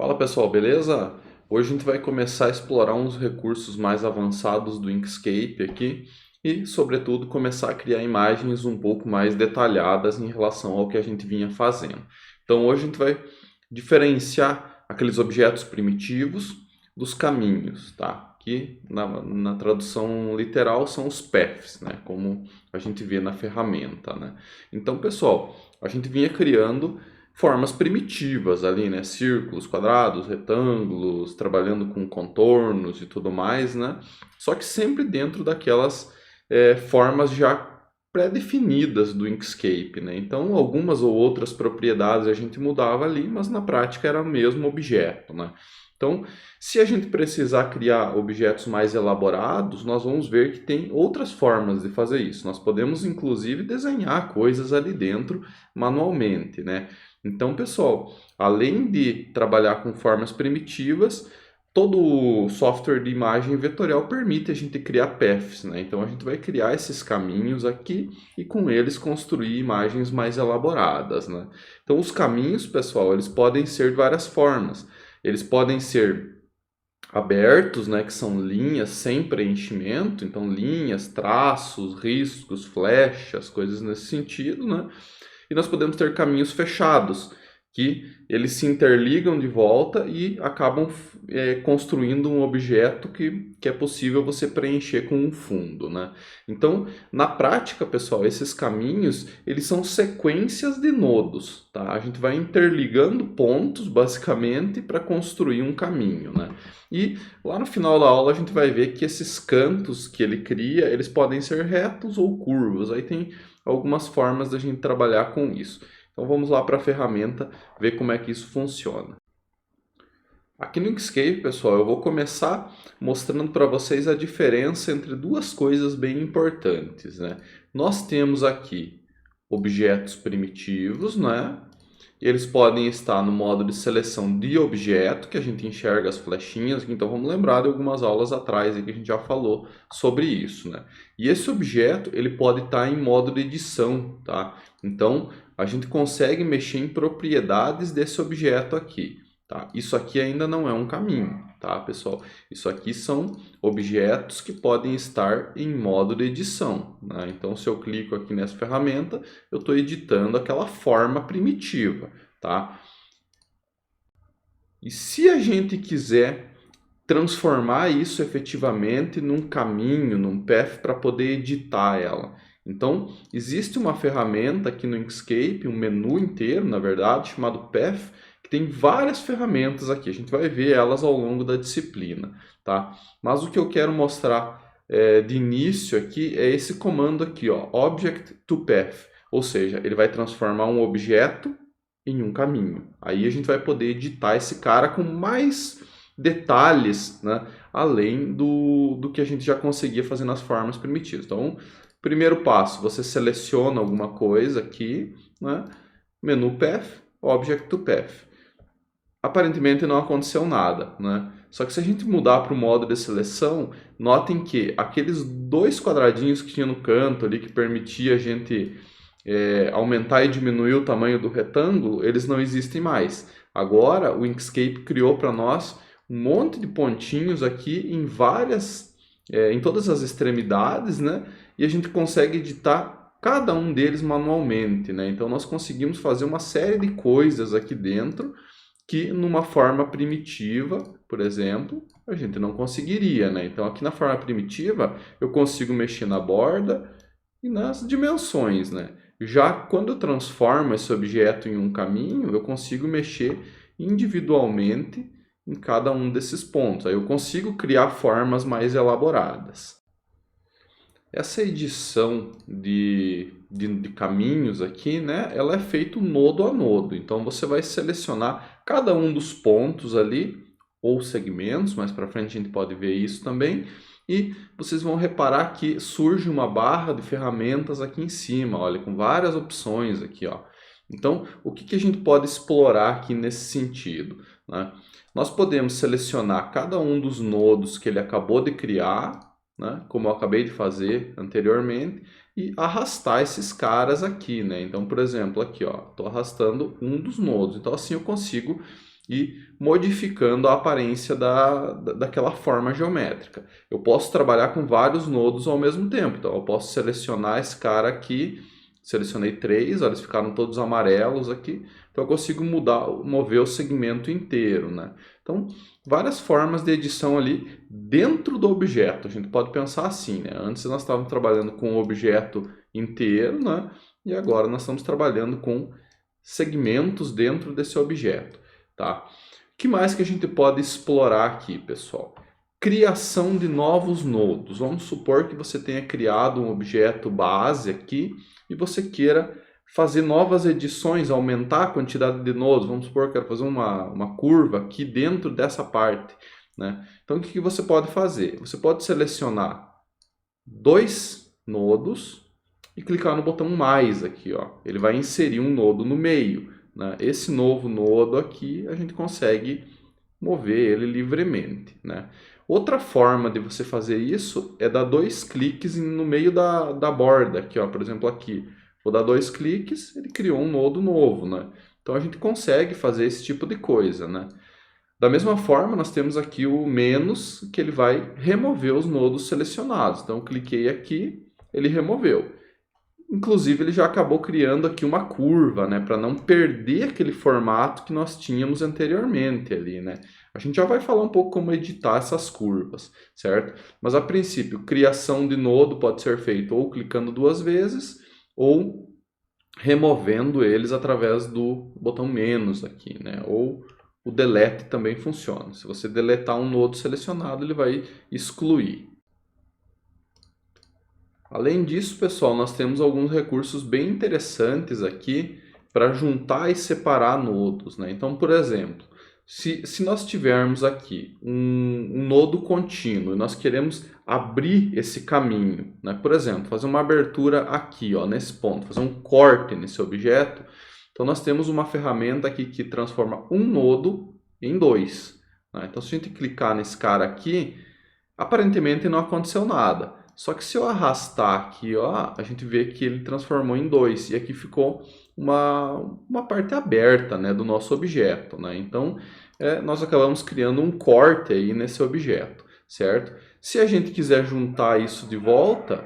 Fala pessoal, beleza? Hoje a gente vai começar a explorar uns recursos mais avançados do Inkscape aqui e, sobretudo, começar a criar imagens um pouco mais detalhadas em relação ao que a gente vinha fazendo. Então hoje a gente vai diferenciar aqueles objetos primitivos dos caminhos, tá? Que na tradução literal são os paths, né? Como a gente vê na ferramenta, né? Então, pessoal, a gente vinha criando formas primitivas ali, né? Círculos, quadrados, retângulos, trabalhando com contornos e tudo mais, né? Só que sempre dentro daquelas formas já pré-definidas do Inkscape, né? Então, algumas ou outras propriedades a gente mudava ali, mas na prática era o mesmo objeto, né? Então, se a gente precisar criar objetos mais elaborados, nós vamos ver que tem outras formas de fazer isso. Nós podemos, inclusive, desenhar coisas ali dentro manualmente, né? Então, pessoal, além de trabalhar com formas primitivas, todo o software de imagem vetorial permite a gente criar paths, né? Então, a gente vai criar esses caminhos aqui e com eles construir imagens mais elaboradas, né? Então, os caminhos, pessoal, eles podem ser de várias formas. Eles podem ser abertos, né, que são linhas sem preenchimento, então linhas, traços, riscos, flechas, coisas nesse sentido, né? E nós podemos ter caminhos fechados, que eles se interligam de volta e acabam construindo um objeto que é possível você preencher com um fundo, né? Então, na prática, pessoal, esses caminhos, eles são sequências de nodos, tá? A gente vai interligando pontos, basicamente, para construir um caminho, né? E lá no final da aula a gente vai ver que esses cantos que ele cria, eles podem ser retos ou curvos. Aí tem algumas formas da gente trabalhar com isso. Então vamos lá para a ferramenta, ver como é que isso funciona. Aqui no Inkscape, pessoal, eu vou começar mostrando para vocês a diferença entre duas coisas bem importantes, né? Nós temos aqui objetos primitivos, né? Eles podem estar no modo de seleção de objeto, que a gente enxerga as flechinhas. Então vamos lembrar de algumas aulas atrás que a gente já falou sobre isso, né? E esse objeto ele pode estar em modo de edição, tá? Então a gente consegue mexer em propriedades desse objeto aqui, tá? Isso aqui ainda não é um caminho, tá, pessoal? Isso aqui são objetos que podem estar em modo de edição, né? Então se eu clico aqui nessa ferramenta, eu estou editando aquela forma primitiva, tá? E se a gente quiser transformar isso efetivamente num caminho, num path para poder editar ela. Então, existe uma ferramenta aqui no Inkscape, um menu inteiro, na verdade, chamado Path, que tem várias ferramentas aqui. A gente vai ver elas ao longo da disciplina, tá? Mas o que eu quero mostrar de início aqui é esse comando aqui, ó, Object to Path. Ou seja, ele vai transformar um objeto em um caminho. Aí a gente vai poder editar esse cara com mais detalhes, né, além do que a gente já conseguia fazer nas formas primitivas. Então, primeiro passo, você seleciona alguma coisa aqui, né, menu Path, Object to Path. Aparentemente não aconteceu nada, né? Só que se a gente mudar para o modo de seleção, notem que aqueles dois quadradinhos que tinha no canto ali, que permitia a gente aumentar e diminuir o tamanho do retângulo, eles não existem mais. Agora o Inkscape criou para nós um monte de pontinhos aqui em em todas as extremidades, né? E a gente consegue editar cada um deles manualmente, né? Então nós conseguimos fazer uma série de coisas aqui dentro que numa forma primitiva, por exemplo, a gente não conseguiria, né? Então aqui na forma primitiva eu consigo mexer na borda e nas dimensões, né? Já quando eu transformo esse objeto em um caminho, eu consigo mexer individualmente em cada um desses pontos. Aí eu consigo criar formas mais elaboradas. Essa edição de caminhos aqui, né, ela é feita nodo a nodo. Então você vai selecionar cada um dos pontos ali, ou segmentos, mais para frente a gente pode ver isso também. E vocês vão reparar que surge uma barra de ferramentas aqui em cima, olha, com várias opções aqui, ó. Então, o que a gente pode explorar aqui nesse sentido, né? Nós podemos selecionar cada um dos nodos que ele acabou de criar, né, como eu acabei de fazer anteriormente, e arrastar esses caras aqui, né? Então, por exemplo, aqui, ó, estou arrastando um dos nodos. Então, assim eu consigo e modificando a aparência daquela forma geométrica. Eu posso trabalhar com vários nodos ao mesmo tempo, então eu posso selecionar esse cara aqui, selecionei 3, olha, eles ficaram todos amarelos aqui, então eu consigo mover o segmento inteiro, né? Então, várias formas de edição ali dentro do objeto. A gente pode pensar assim, né? Antes nós estávamos trabalhando com o objeto inteiro, né? E agora nós estamos trabalhando com segmentos dentro desse objeto, tá? O que mais que a gente pode explorar aqui, pessoal? Criação de novos nodos. Vamos supor que você tenha criado um objeto base aqui e você queira fazer novas edições, aumentar a quantidade de nodos. Vamos supor que eu quero fazer uma curva aqui dentro dessa parte, né? Então, o que você pode fazer? Você pode selecionar 2 nodos e clicar no botão mais aqui, ó. Ele vai inserir um nodo no meio, né? Esse novo nodo aqui, a gente consegue mover ele livremente, né? Outra forma de você fazer isso é dar 2 cliques no meio da borda, aqui, ó, por exemplo, aqui. Vou dar 2 cliques, ele criou um nodo novo, né? Então a gente consegue fazer esse tipo de coisa, né? Da mesma forma, nós temos aqui o menos, que ele vai remover os nodos selecionados. Então, eu cliquei aqui, ele removeu. Inclusive, ele já acabou criando aqui uma curva, né, para não perder aquele formato que nós tínhamos anteriormente ali, né? A gente já vai falar um pouco como editar essas curvas, certo? Mas, a princípio, criação de nodo pode ser feito ou clicando 2 vezes, ou removendo eles através do botão menos aqui, né? Ou o delete também funciona. Se você deletar um nodo selecionado, ele vai excluir. Além disso, pessoal, nós temos alguns recursos bem interessantes aqui para juntar e separar nodos, né? Então, por exemplo, se nós tivermos aqui um nodo contínuo e nós queremos abrir esse caminho, né? Por exemplo, fazer uma abertura aqui, ó, nesse ponto, fazer um corte nesse objeto, então nós temos uma ferramenta aqui que transforma um nodo em 2, né? Então, se a gente clicar nesse cara aqui, aparentemente não aconteceu nada. Só que se eu arrastar aqui, ó, a gente vê que ele transformou em 2. E aqui ficou uma parte aberta, né, do nosso objeto, né? Então, nós acabamos criando um corte aí nesse objeto, certo? Se a gente quiser juntar isso de volta,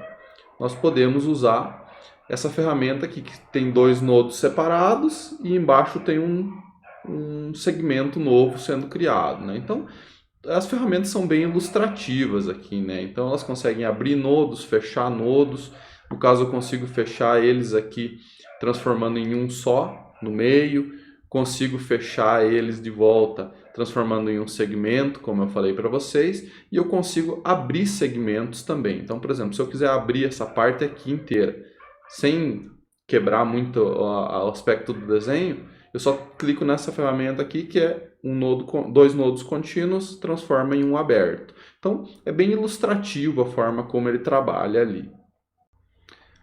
nós podemos usar essa ferramenta aqui que tem 2 nodos separados e embaixo tem um segmento novo sendo criado, né? Então, as ferramentas são bem ilustrativas aqui, né? Então elas conseguem abrir nodos, fechar nodos. No caso, eu consigo fechar eles aqui transformando em um só no meio. Consigo fechar eles de volta transformando em um segmento, como eu falei para vocês. E eu consigo abrir segmentos também. Então, por exemplo, se eu quiser abrir essa parte aqui inteira, sem quebrar muito o aspecto do desenho, eu só clico nessa ferramenta aqui que é 2 nodos contínuos, transforma em um aberto. Então, é bem ilustrativo a forma como ele trabalha ali.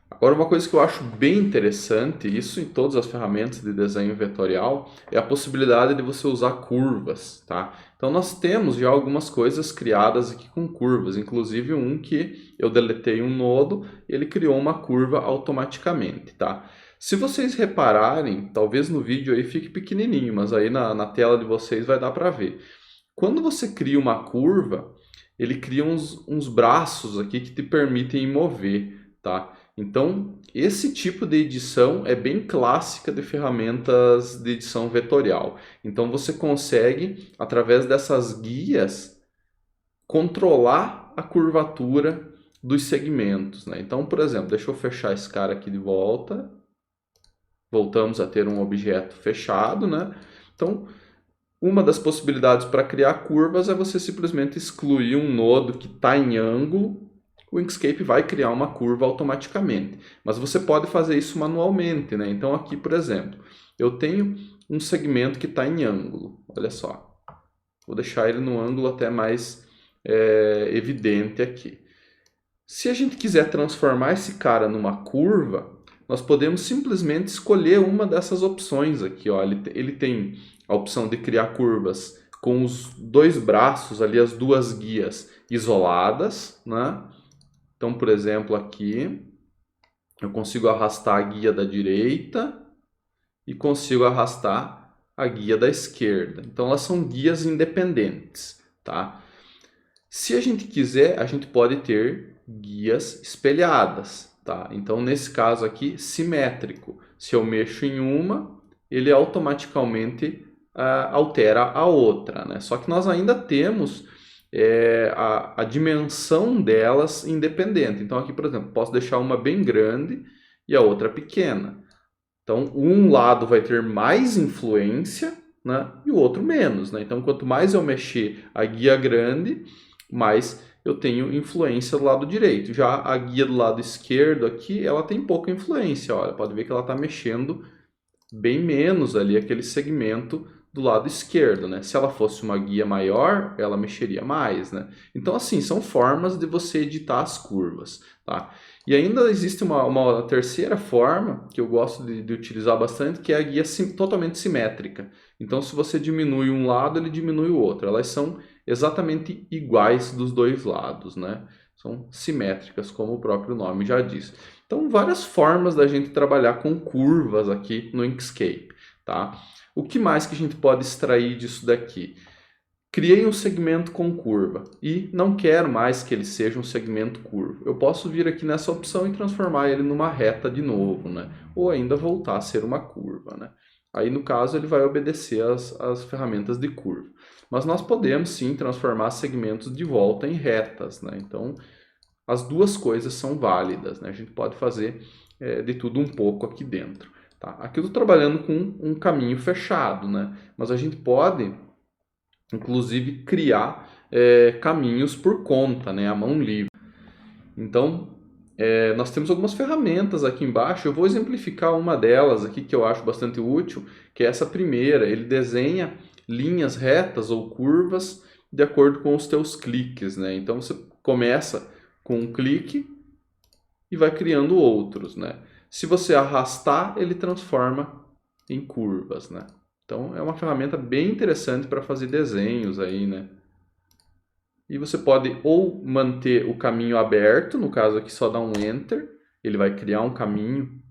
Agora, uma coisa que eu acho bem interessante, isso em todas as ferramentas de desenho vetorial, é a possibilidade de você usar curvas, tá? Então, nós temos já algumas coisas criadas aqui com curvas, inclusive um que eu deletei um nodo e ele criou uma curva automaticamente, tá? Se vocês repararem, talvez no vídeo aí fique pequenininho, mas aí na tela de vocês vai dar para ver. Quando você cria uma curva, ele cria uns braços aqui que te permitem mover, tá? Então, esse tipo de edição é bem clássica de ferramentas de edição vetorial. Então, você consegue, através dessas guias, controlar a curvatura dos segmentos, né? Então, por exemplo, deixa eu fechar esse cara aqui de volta. Voltamos a ter um objeto fechado, né? Então, uma das possibilidades para criar curvas é você simplesmente excluir um nodo que está em ângulo. O Inkscape vai criar uma curva automaticamente. Mas você pode fazer isso manualmente, né? Então aqui, por exemplo, eu tenho um segmento que está em ângulo. Olha só. Vou deixar ele no ângulo até mais evidente aqui. Se a gente quiser transformar esse cara numa curva, nós podemos simplesmente escolher uma dessas opções aqui, ó. Ele tem a opção de criar curvas com os 2 braços ali, as 2 guias isoladas, né? Então, por exemplo, aqui eu consigo arrastar a guia da direita e consigo arrastar a guia da esquerda. Então elas são guias independentes, tá? Se a gente quiser, a gente pode ter guias espelhadas, tá? Então nesse caso aqui, simétrico. Se eu mexo em uma, ele automaticamente altera a outra, né? Só que nós ainda temos a dimensão delas independente. Então aqui, por exemplo, posso deixar uma bem grande e a outra pequena. Então, um lado vai ter mais influência, né, e o outro menos, né? Então, quanto mais eu mexer a guia grande, mais eu tenho influência do lado direito. Já a guia do lado esquerdo aqui, ela tem pouca influência. Olha, pode ver que ela está mexendo bem menos ali aquele segmento do lado esquerdo, né? Se ela fosse uma guia maior, ela mexeria mais, né? Então, assim, são formas de você editar as curvas, tá? E ainda existe uma terceira forma que eu gosto de utilizar bastante, que é a guia totalmente simétrica. Então, se você diminui um lado, ele diminui o outro. Elas são exatamente iguais dos dois lados, né? São simétricas, como o próprio nome já diz. Então, várias formas da gente trabalhar com curvas aqui no Inkscape, tá? O que mais que a gente pode extrair disso daqui? Criei um segmento com curva e não quero mais que ele seja um segmento curvo. Eu posso vir aqui nessa opção e transformar ele numa reta de novo, né? Ou ainda voltar a ser uma curva, né? Aí, no caso, ele vai obedecer às ferramentas de curva. Mas nós podemos, sim, transformar segmentos de volta em retas, né? Então, as duas coisas são válidas, né? A gente pode fazer de tudo um pouco aqui dentro. Tá? Aqui eu estou trabalhando com um caminho fechado, né? Mas a gente pode, inclusive, criar caminhos por conta, né? A mão livre. Então, nós temos algumas ferramentas aqui embaixo. Eu vou exemplificar uma delas aqui que eu acho bastante útil, que é essa primeira. Ele desenha linhas retas ou curvas de acordo com os teus cliques, né? Então, você começa com um clique e vai criando outros, né? Se você arrastar, ele transforma em curvas, né? Então, é uma ferramenta bem interessante para fazer desenhos aí, né? E você pode ou manter o caminho aberto, no caso aqui só dá um Enter, ele vai criar um caminho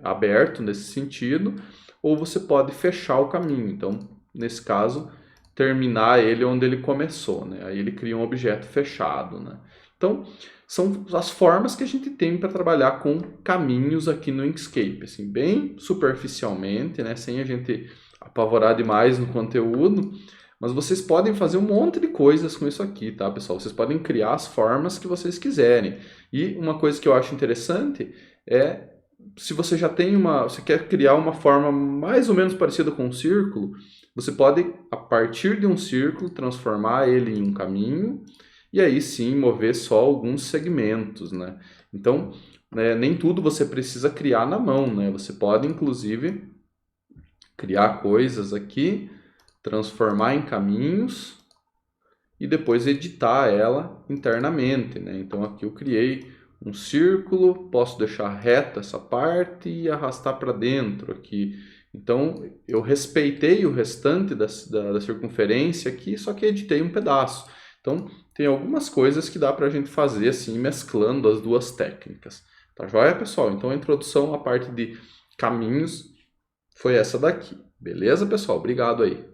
aberto nesse sentido, ou você pode fechar o caminho. Então, nesse caso, terminar ele onde ele começou, né? Aí ele cria um objeto fechado, né? Então, são as formas que a gente tem para trabalhar com caminhos aqui no Inkscape, assim, bem superficialmente, né? Sem a gente apavorar demais no conteúdo, mas vocês podem fazer um monte de coisas com isso aqui, tá, pessoal? Vocês podem criar as formas que vocês quiserem. E uma coisa que eu acho interessante é, se você já tem você quer criar uma forma mais ou menos parecida com um círculo, você pode, a partir de um círculo, transformar ele em um caminho e aí sim mover só alguns segmentos, né? Então, nem tudo você precisa criar na mão, né? Você pode, inclusive, criar coisas aqui, transformar em caminhos e depois editar ela internamente, né? Então aqui eu criei um círculo, posso deixar reta essa parte e arrastar para dentro aqui. Então eu respeitei o restante da circunferência aqui, só que editei um pedaço. Então tem algumas coisas que dá para a gente fazer assim, mesclando as duas técnicas. Tá joia, pessoal? Então a introdução à parte de caminhos foi essa daqui. Beleza, pessoal? Obrigado aí.